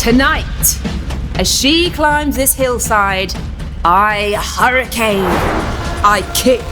Tonight, as she climbs this hillside, I hurricane. I kick,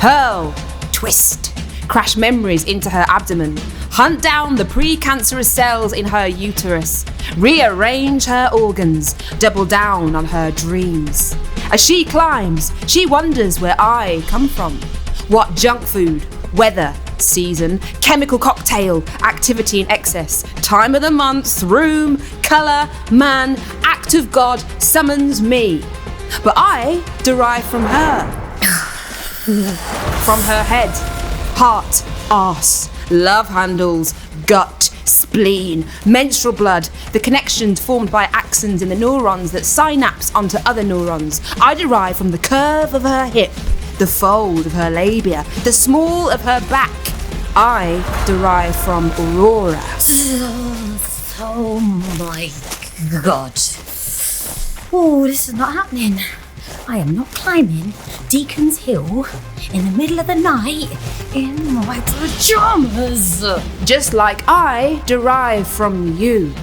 hurl, twist, crash memories into her abdomen, hunt down the pre-cancerous cells in her uterus, rearrange her organs, double down on her dreams. As she climbs, she wonders where I come from. What junk food, weather, season, chemical cocktail, activity in excess, time of the month, room, colour, man, act of God summons me. But I derive from her. From her head, heart, arse, love handles, gut, spleen, menstrual blood, the connections formed by axons in the neurons that synapse onto other neurons. I derive from the curve of her hip, the fold of her labia, the small of her back. I derive from Aurora. Oh my God. Oh, this is not happening. I am not climbing Deacon's Hill in the middle of the night in my pajamas. Just like I derive from you.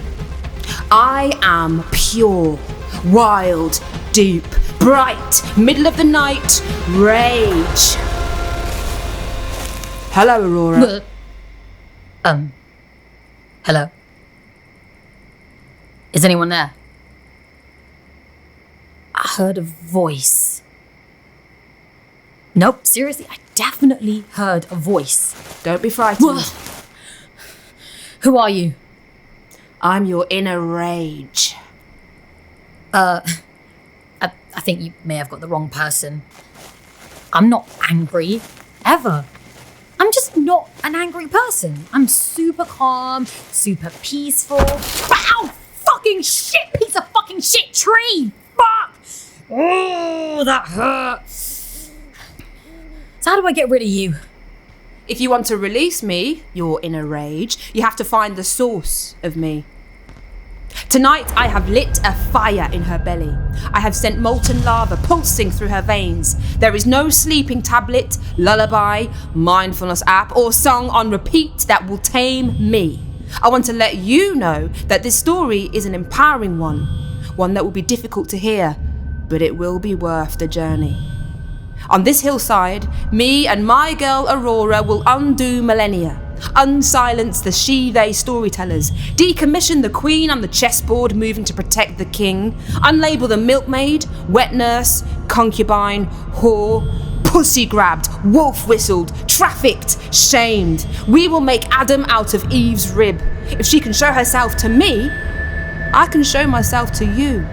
I am pure, wild, deep, bright, middle of the night, rage. Hello, Aurora. Hello? Is anyone there? I heard a voice. Nope, seriously, I definitely heard a voice. Don't be frightened. Who are you? I'm your inner rage. I think you may have got the wrong person. I'm not angry, ever. I'm just not an angry person. I'm super calm, super peaceful. Ow! Fucking shit! Piece of fucking shit tree! Fuck! Oh, that hurts. So how do I get rid of you? If you want to release me, your inner rage, you have to find the source of me. Tonight, I have lit a fire in her belly. I have sent molten lava pulsing through her veins. There is no sleeping tablet, lullaby, mindfulness app, or song on repeat that will tame me. I want to let you know that this story is an empowering one that will be difficult to hear, but it will be worth the journey. On this hillside, me and my girl Aurora will undo millennia, unsilence the she-they storytellers, decommission the queen on the chessboard moving to protect the king, unlabel the milkmaid, wet nurse, concubine, whore, pussy grabbed, wolf whistled, trafficked, shamed. We will make Adam out of Eve's rib. If she can show herself to me, I can show myself to you.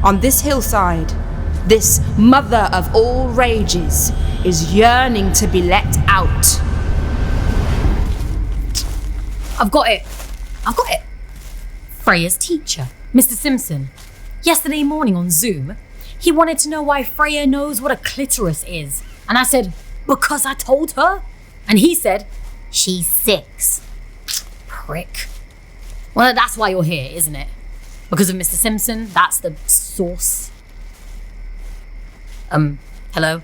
On this hillside, this mother of all rages is yearning to be let out. I've got it. Freya's teacher, Mr. Simpson. Yesterday morning on Zoom, he wanted to know why Freya knows what a clitoris is. And I said, because I told her. And he said, she's 6. Prick. Well, that's why you're here, isn't it? Because of Mr. Simpson, that's the source. Hello?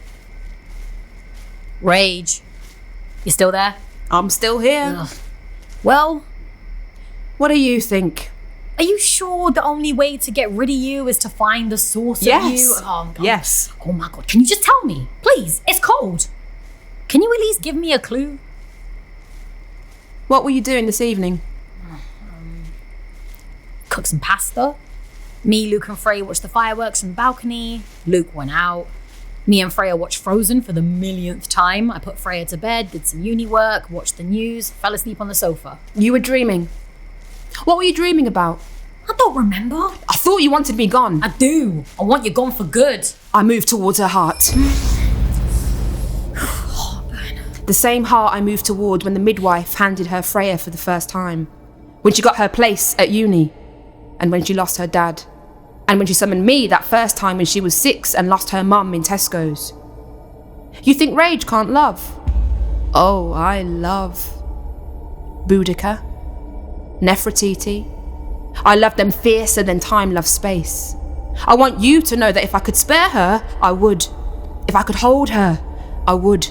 Rage. You still there? I'm still here. Ugh. Well, what do you think? are you sure the only way to get rid of you is to find the source of you? Oh, God. Yes. Oh my God, can you just tell me? Please, it's cold. Can you at least give me a clue? What were you doing this evening? Cook some pasta. Me, Luke and Freya watched the fireworks on the balcony. Luke went out. Me and Freya watched Frozen for the millionth time. I put Freya to bed, did some uni work, watched the news, fell asleep on the sofa. You were dreaming. What were you dreaming about? I don't remember. I thought you wanted me gone. I do. I want you gone for good. I moved towards her heart. The same heart I moved toward when the midwife handed her Freya for the first time. When she got her place at uni. And when she lost her dad. And when she summoned me that first time when she was 6 and lost her mum in Tesco's. You think rage can't love? Oh, I love Boudica, Nefertiti. I love them fiercer than time loves space. I want you to know that if I could spare her, I would. If I could hold her, I would.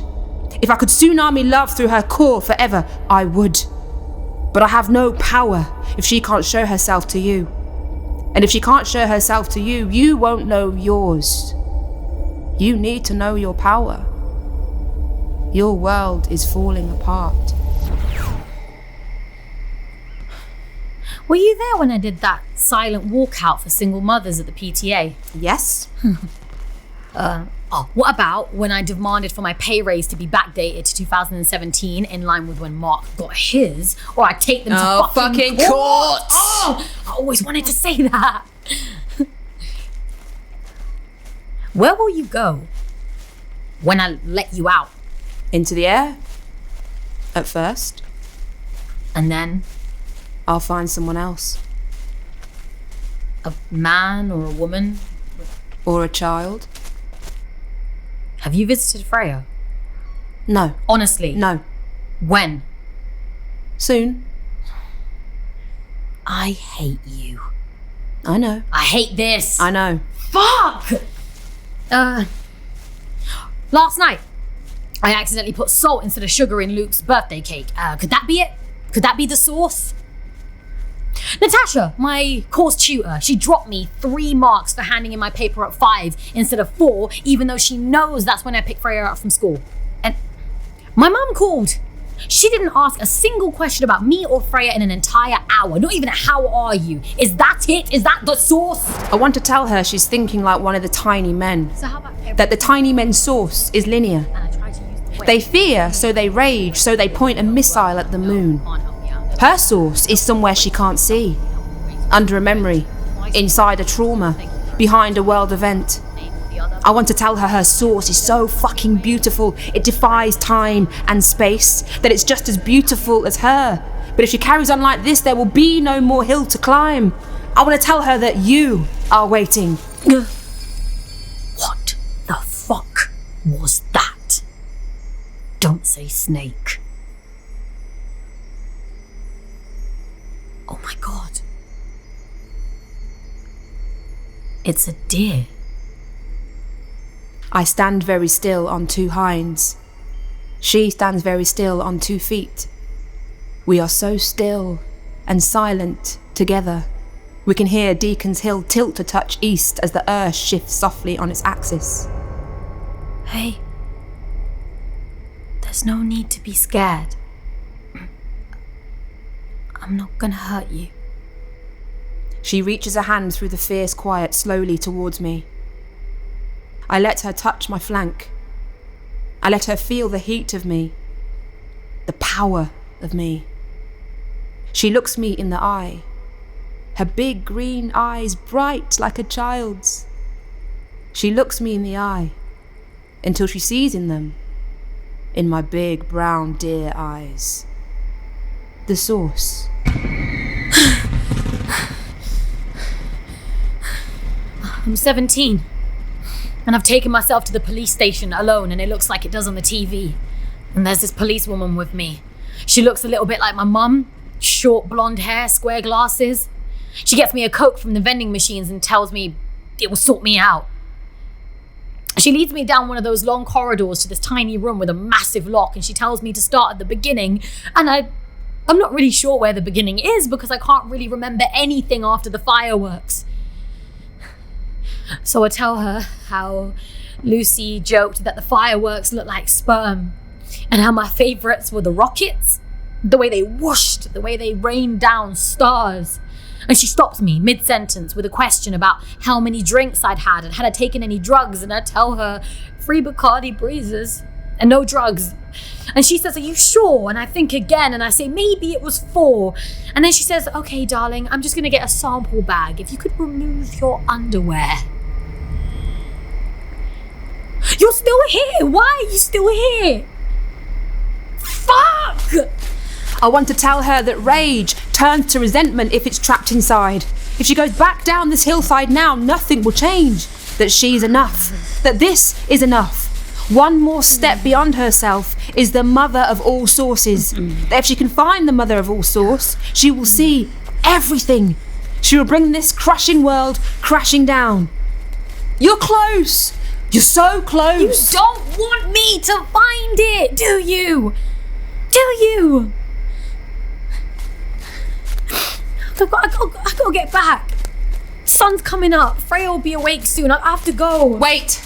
If I could tsunami love through her core forever, I would. But I have no power if she can't show herself to you. And if she can't show herself to you, you won't know yours. You need to know your power. Your world is falling apart. Were you there when I did that silent walkout for single mothers at the PTA? Yes? What about when I demanded for my pay raise to be backdated to 2017 in line with when Mark got his, or I take them to fucking court? Oh, I always wanted to say that. Where will you go when I let you out? Into the air? At first. And then? I'll find someone else. A man or a woman? Or a child. Have you visited Freya? No. Honestly? No. When? Soon. I hate you. I know. I hate this. I know. Fuck! Last night, I accidentally put salt instead of sugar in Luke's birthday cake. Could that be it? Could that be the sauce? Natasha, my course tutor, she dropped me 3 marks for handing in my paper at 5 instead of 4, even though she knows that's when I pick Freya up from school. And my mum called. She didn't ask a single question about me or Freya in an entire hour. Not even a how are you. Is that it? Is that the sauce? I want to tell her she's thinking like one of the tiny men. So how about that the tiny men's source is linear. And I try to use the They fear, so they rage, so they point a missile at the moon. Her source is somewhere she can't see. Under a memory, inside a trauma, behind a world event. I want to tell her her source is so fucking beautiful, it defies time and space, that it's just as beautiful as her. But if she carries on like this, there will be no more hill to climb. I want to tell her that you are waiting. What the fuck was that? Don't say snake. Oh my god. It's a deer. I stand very still on 2 hinds. She stands very still on 2 feet. We are so still and silent together. We can hear Deacon's Hill tilt to touch east as the earth shifts softly on its axis. Hey, there's no need to be scared. I'm not gonna hurt you. She reaches a hand through the fierce quiet slowly towards me. I let her touch my flank. I let her feel the heat of me, the power of me. She looks me in the eye, her big green eyes bright like a child's. She looks me in the eye until she sees in them, in my big brown deer eyes, the source. I'm 17. And I've taken myself to the police station alone, and it looks like it does on the TV. And there's this policewoman with me. She looks a little bit like my mum. Short blonde hair, square glasses. She gets me a Coke from the vending machines and tells me it will sort me out. She leads me down one of those long corridors to this tiny room with a massive lock, and she tells me to start at the beginning. And I'm not really sure where the beginning is because I can't really remember anything after the fireworks. So I tell her how Lucy joked that the fireworks looked like sperm and how my favourites were the rockets, the way they whooshed, the way they rained down stars. And she stops me mid-sentence with a question about how many drinks I'd had and had I taken any drugs, and I tell her 3 Bacardi breezes and no drugs. And she says, are you sure? And I think again, and I say, maybe it was 4. And then she says, okay, darling, I'm just going to get a sample bag. If you could remove your underwear. You're still here. Why are you still here? Fuck! I want to tell her that rage turns to resentment if it's trapped inside. If she goes back down this hillside now, nothing will change. That she's enough. That this is enough. One more step beyond herself is the mother of all sources. That if she can find the mother of all source, she will see everything. She will bring this crushing world crashing down. You're close. You're so close. You don't want me to find it, do you? Do you? gotta get back. Sun's coming up. Freya will be awake soon. I have to go. Wait!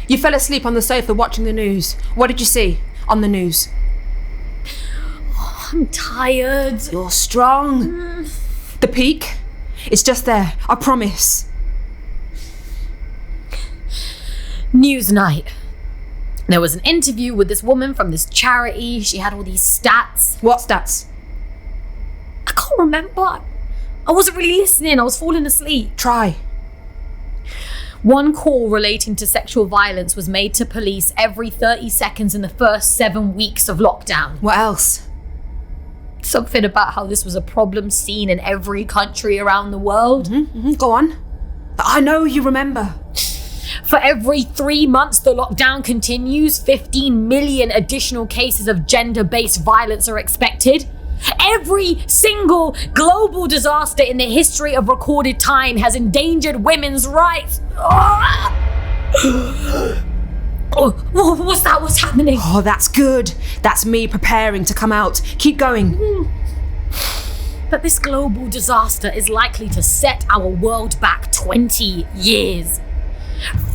You fell asleep on the sofa watching the news. What did you see on the news? I'm tired. You're strong. The peak? It's just there. I promise. News night. There was an interview with this woman from this charity. She had all these stats. What stats? I can't remember. I wasn't really listening. I was falling asleep. Try. One call relating to sexual violence was made to police every 30 seconds in the first 7 weeks of lockdown. What else? Something about how this was a problem seen in every country around the world. Go on. I know you remember. For every 3 months the lockdown continues, 15 million additional cases of gender-based violence are expected. Every single global disaster in the history of recorded time has endangered women's rights. What's that? What's happening? Oh, that's good. That's me preparing to come out. Keep going. But this global disaster is likely to set our world back 20 years.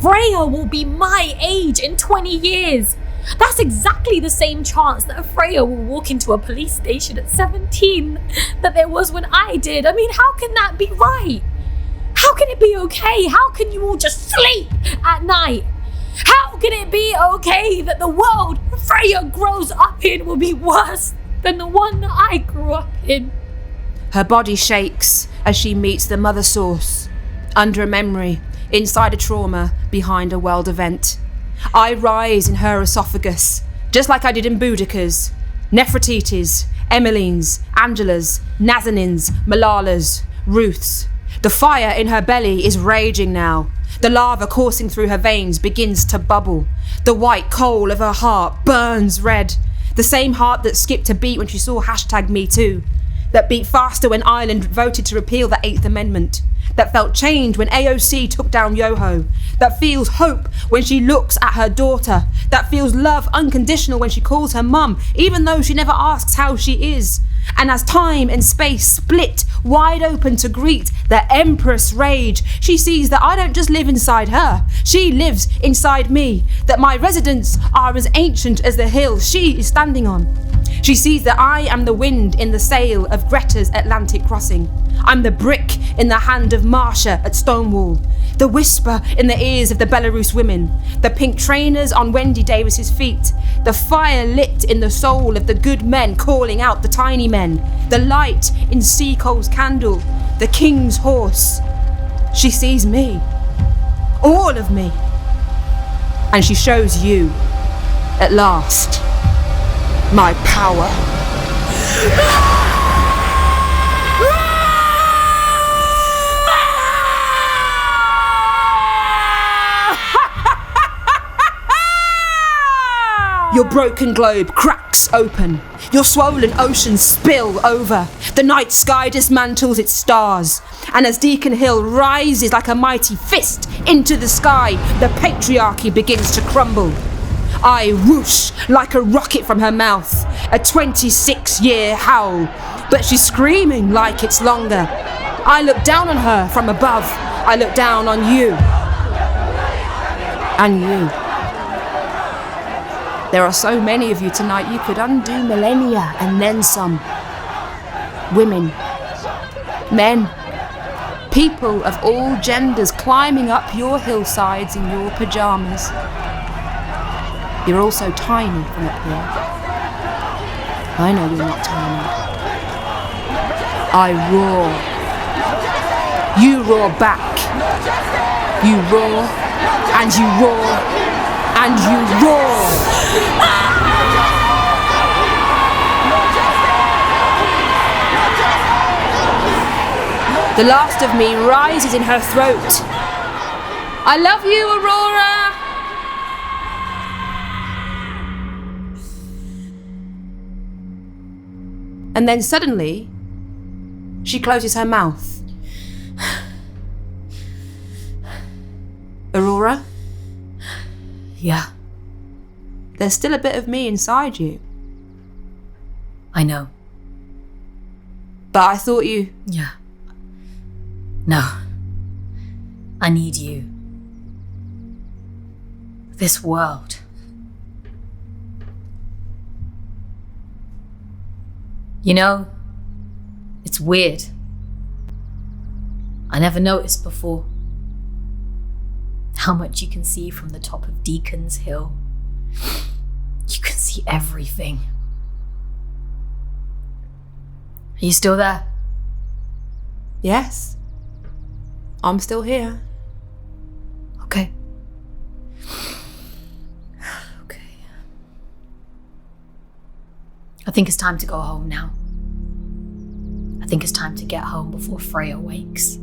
Freya will be my age in 20 years. That's exactly the same chance that Freya will walk into a police station at 17 that there was when I did. I mean, how can that be right? How can it be okay? How can you all just sleep at night? How can it be okay that the world Freya grows up in will be worse than the one that I grew up in? Her body shakes as she meets the mother source. Under a memory, inside a trauma, behind a world event. I rise in her esophagus, just like I did in Boudica's, Nefertiti's, Emmeline's, Angela's, Nazanin's, Malala's, Ruth's. The fire in her belly is raging now. The lava coursing through her veins begins to bubble. The white coal of her heart burns red. The same heart that skipped a beat when she saw #MeToo. That beat faster when Ireland voted to repeal the 8th Amendment. That felt change when AOC took down Yoho. That feels hope when she looks at her daughter. That feels love unconditional when she calls her mum, even though she never asks how she is. And as time and space split wide open to greet the Empress rage, she sees that I don't just live inside her, she lives inside me. That my residents are as ancient as the hill she is standing on. She sees that I am the wind in the sail of Greta's Atlantic crossing. I'm the brick in the hand of Marsha at Stonewall. The whisper in the ears of the Belarus women. The pink trainers on Wendy Davis's feet. The fire lit in the soul of the good men calling out the tiny men. The light in Seacole's candle. The king's horse. She sees me. All of me. And she shows you, at last, my power. Your broken globe cracks open. Your swollen oceans spill over. The night sky dismantles its stars. And as Deacon Hill rises like a mighty fist into the sky, the patriarchy begins to crumble. I whoosh like a rocket from her mouth, a 26-year howl, but she's screaming like it's longer. I look down on her from above. I look down on you. And you. There are so many of you tonight, you could undo millennia and then some. Women, men, people of all genders climbing up your hillsides in your pyjamas. You're all so tiny from up here. I know you're not tiny. I roar. You roar back. You roar, and you roar, and you roar. The last of me rises in her throat. I love you, Aurora! And then suddenly, she closes her mouth. Aurora? Yeah, There's still a bit of me inside you. I know. But I thought you... Yeah. No. I need you. This world. You know, it's weird. I never noticed before how much you can see from the top of Deacon's Hill. You can see everything. Are you still there? Yes. I'm still here. Okay. Okay. I think it's time to go home now. I think it's time to get home before Freya wakes.